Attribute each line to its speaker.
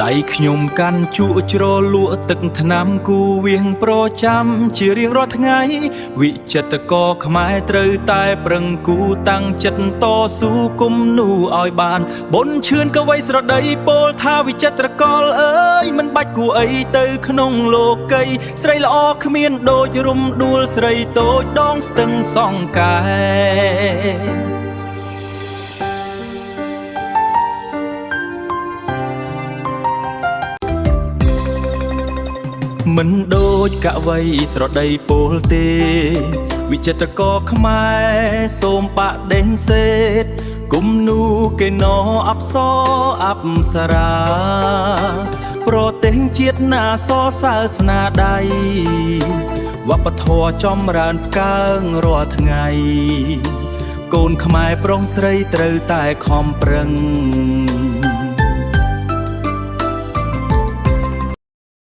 Speaker 1: ដៃខ្ញុំកាន់ជក់ជ្រលក់ទឹកថ្នាំគូវៀងប្រចាំជារៀងរាល់ថ្ងៃវិចិត្រករខ្មែរត្រូវតែប្រឹងគូតាំងចិត្តតស៊ូគុំនូឲ្យបានបុណ្យឈឿនក៏វ័យស្រដីពោលថាវិចិត្រករអើយមិនបាច់គួរអីទៅក្នុងលោកីស្រីល្អគ្មានដូចរំដួលស្រីតូចដងស្ទឹងសង្កែមិនដូចកវីស្រដីពោលទេវិចិត្រករខ្មែរសូមបដិសេធគំនូកេណោអប្សរអប្សរាប្រទេសជាតិណាសរសើរស្នាដៃវប្បធម៌ចម្រើនផ្កើងរាល់ថ្ងៃកូនខ្មែរប្រុងស្រីត្រូវតែខំប្រឹង